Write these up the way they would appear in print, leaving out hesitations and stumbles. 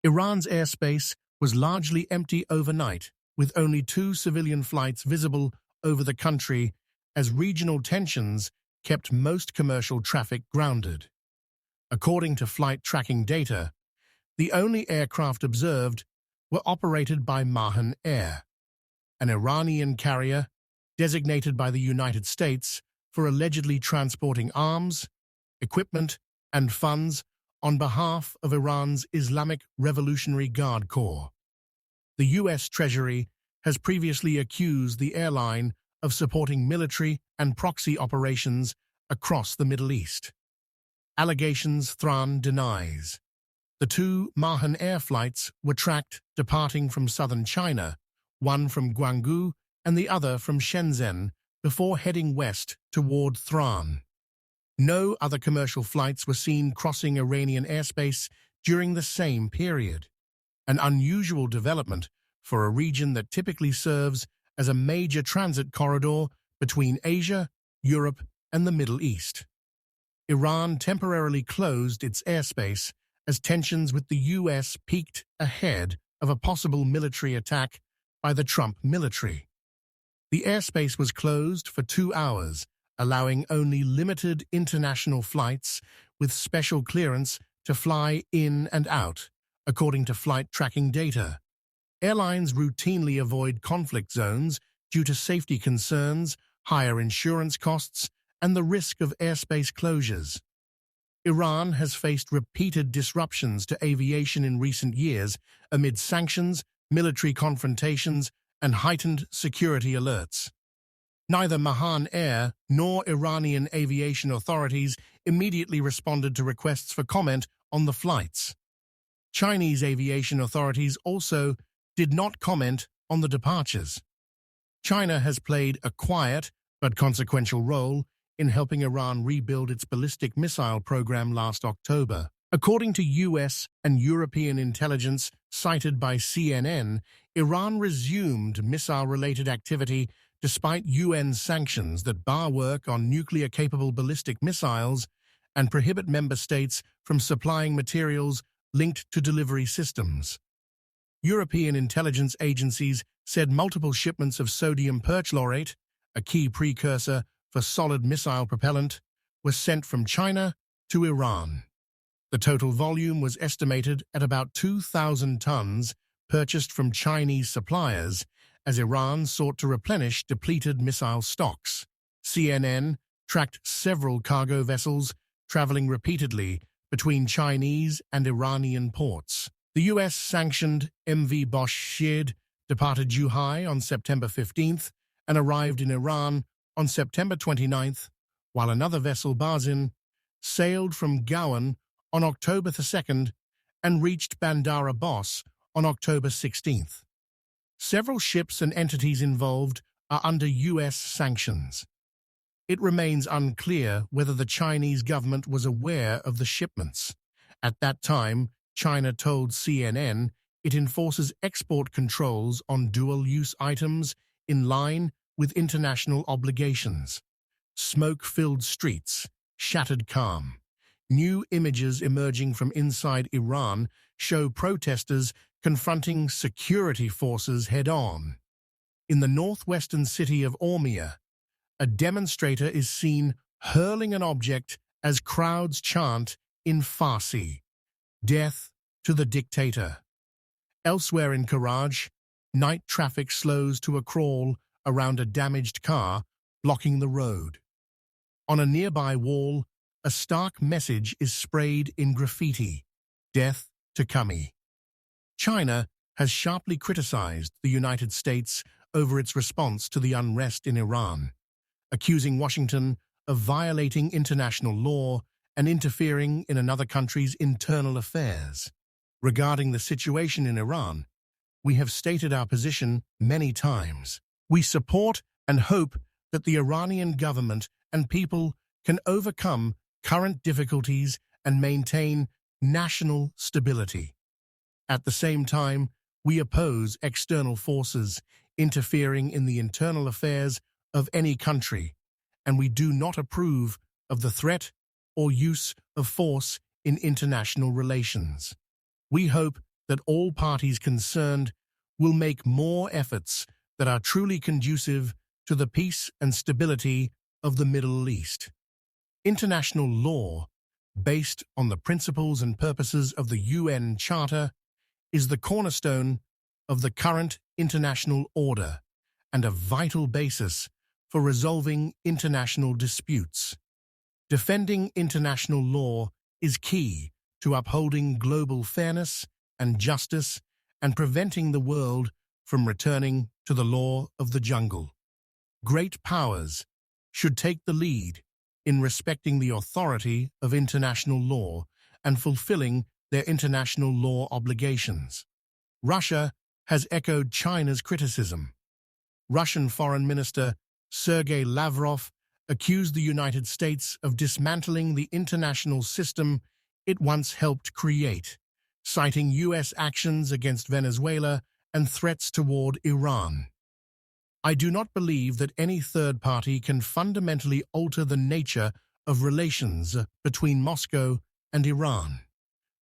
Iran's airspace was largely empty overnight, with only 2 civilian flights visible over the country as regional tensions kept most commercial traffic grounded. According to flight tracking data, the only aircraft observed were operated by Mahan Air, an Iranian carrier designated by the United States for allegedly transporting arms, equipment, and funds on behalf of Iran's Islamic Revolutionary Guard Corps. The U.S. Treasury has previously accused the airline of supporting military and proxy operations across the Middle East. Allegations Tehran denies. The 2 Mahan Air flights were tracked departing from southern China, one from Guangzhou and the other from Shenzhen, before heading west toward Tehran. No other commercial flights were seen crossing Iranian airspace during the same period, an unusual development for a region that typically serves as a major transit corridor between Asia, Europe, and the Middle East. Iran temporarily closed its airspace as tensions with the U.S. peaked ahead of a possible military attack by the Trump military. The airspace was closed for 2 hours, allowing only limited international flights with special clearance to fly in and out, according to flight tracking data. Airlines routinely avoid conflict zones due to safety concerns, higher insurance costs, and the risk of airspace closures. Iran has faced repeated disruptions to aviation in recent years amid sanctions, military confrontations, and heightened security alerts. Neither Mahan Air nor Iranian aviation authorities immediately responded to requests for comment on the flights. Chinese aviation authorities also did not comment on the departures. China has played a quiet but consequential role in helping Iran rebuild its ballistic missile program last October. According to U.S. and European intelligence cited by CNN, Iran resumed missile-related activity despite UN sanctions that bar work on nuclear-capable ballistic missiles and prohibit member states from supplying materials linked to delivery systems. European intelligence agencies said multiple shipments of sodium perchlorate, a key precursor for solid missile propellant, were sent from China to Iran. The total volume was estimated at about 2,000 tons purchased from Chinese suppliers as Iran sought to replenish depleted missile stocks. CNN tracked several cargo vessels traveling repeatedly between Chinese and Iranian ports. The U.S.-sanctioned MV Bosch departed Zhuhai on September 15th and arrived in Iran on September 29th, while another vessel, Barzin, sailed from Gowan on October 2nd and reached Bandar Abbas on October 16th. Several ships and entities involved are under U.S. sanctions. It remains unclear whether the Chinese government was aware of the shipments. At that time, China told CNN it enforces export controls on dual-use items in line with international obligations. Smoke-filled streets, shattered calm. New images emerging from inside Iran show protesters confronting security forces head-on. In the northwestern city of Urmia, a demonstrator is seen hurling an object as crowds chant in Farsi, "Death to the dictator." Elsewhere in Karaj, night traffic slows to a crawl around a damaged car, blocking the road. On a nearby wall, a stark message is sprayed in graffiti, "Death to Kami." China has sharply criticized the United States over its response to the unrest in Iran, accusing Washington of violating international law and interfering in another country's internal affairs. Regarding the situation in Iran, we have stated our position many times. We support and hope that the Iranian government and people can overcome current difficulties and maintain national stability. At the same time, we oppose external forces interfering in the internal affairs of any country, and we do not approve of the threat or use of force in international relations. We hope that all parties concerned will make more efforts that are truly conducive to the peace and stability of the Middle East. International law, based on the principles and purposes of the UN Charter, is the cornerstone of the current international order and a vital basis for resolving international disputes. Defending international law is key to upholding global fairness and justice and preventing the world from returning to the law of the jungle. Great powers should take the lead in respecting the authority of international law and fulfilling their international law obligations. Russia has echoed China's criticism. Russian Foreign Minister Sergei Lavrov accused the United States of dismantling the international system it once helped create, citing U.S. actions against Venezuela and threats toward Iran. I do not believe that any third party can fundamentally alter the nature of relations between Moscow and Iran.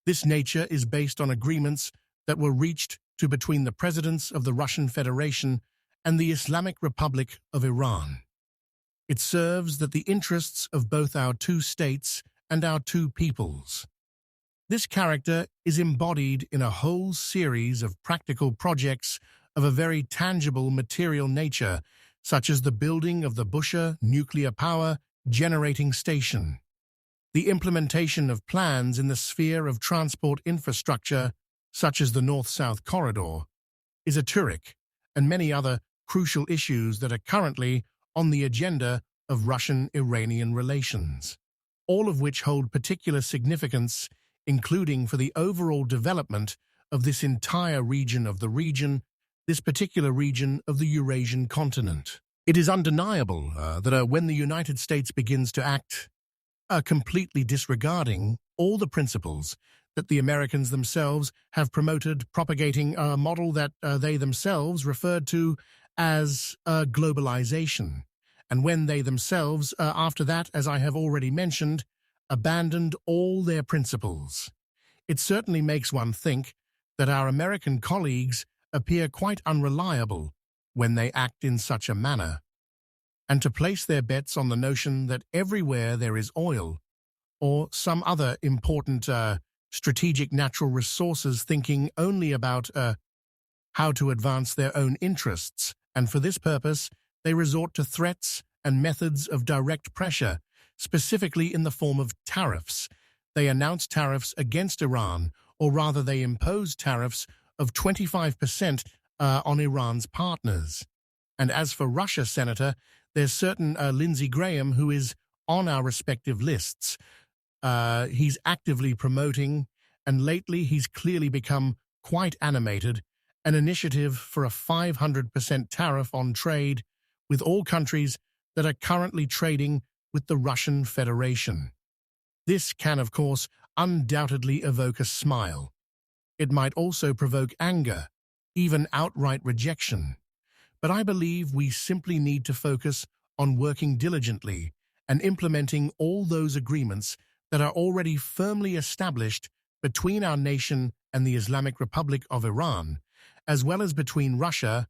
This nature is based on agreements that were reached between the presidents of the Russian Federation and the Islamic Republic of Iran. It serves the interests of both our two states and our two peoples. This character is embodied in a whole series of practical projects of a very tangible material nature, such as the building of the Bushehr nuclear power generating station, the implementation of plans in the sphere of transport infrastructure, such as the North-South Corridor, esoteric, and many other crucial issues that are currently on the agenda of Russian-Iranian relations, all of which hold particular significance, including for the overall development of this entire region of the region, this particular region of the Eurasian continent. It is undeniable that when the United States begins to act completely disregarding all the principles that the Americans themselves have promoted, propagating a model that they themselves referred to as globalization, and when they themselves, after that, as I have already mentioned, abandoned all their principles. It certainly makes one think that our American colleagues appear quite unreliable when they act in such a manner, and to place their bets on the notion that everywhere there is oil or some other important strategic natural resources, thinking only about how to advance their own interests, and for this purpose they resort to threats and methods of direct pressure, specifically in the form of tariffs. They announce tariffs against Iran, or rather they impose tariffs of 25% on Iran's partners. And as for Russia, Senator, there's certain Lindsey Graham, who is on our respective lists. He's actively promoting, and lately he's clearly become quite animated, an initiative for a 500% tariff on trade with all countries that are currently trading with the Russian Federation. This can, of course, undoubtedly evoke a smile. It might also provoke anger, even outright rejection. But I believe we simply need to focus on working diligently and implementing all those agreements that are already firmly established between our nation and the Islamic Republic of Iran, as well as between Russia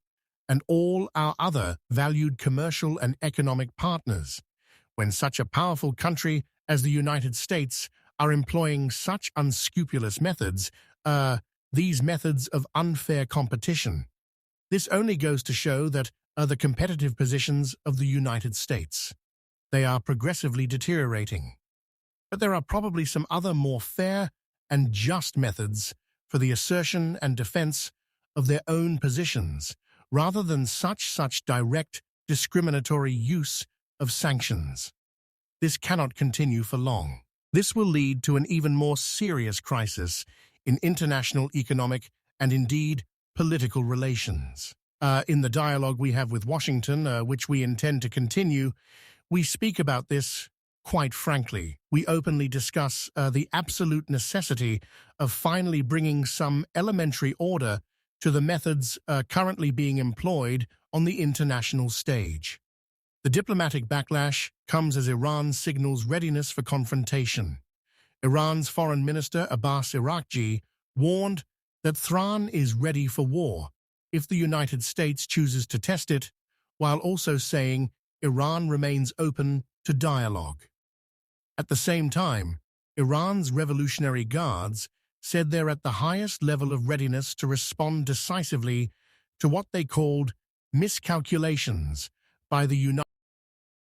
and all our other valued commercial and economic partners. When such a powerful country as the United States are employing such unscrupulous methods, these methods of unfair competition, this only goes to show that the competitive positions of the United States. They are progressively deteriorating. But there are probably some other more fair and just methods for the assertion and defense of their own positions, rather than such direct, discriminatory use of sanctions. This cannot continue for long. This will lead to an even more serious crisis in international economic and indeed political relations. In the dialogue we have with Washington, which we intend to continue, we speak about this quite frankly. We openly discuss the absolute necessity of finally bringing some elementary order to the methods currently being employed on the international stage. The diplomatic backlash comes as Iran signals readiness for confrontation. Iran's Foreign Minister Abbas Araghchi warned that Tehran is ready for war if the United States chooses to test it, while also saying Iran remains open to dialogue. At the same time, Iran's Revolutionary Guards said they're at the highest level of readiness to respond decisively to what they called miscalculations by the United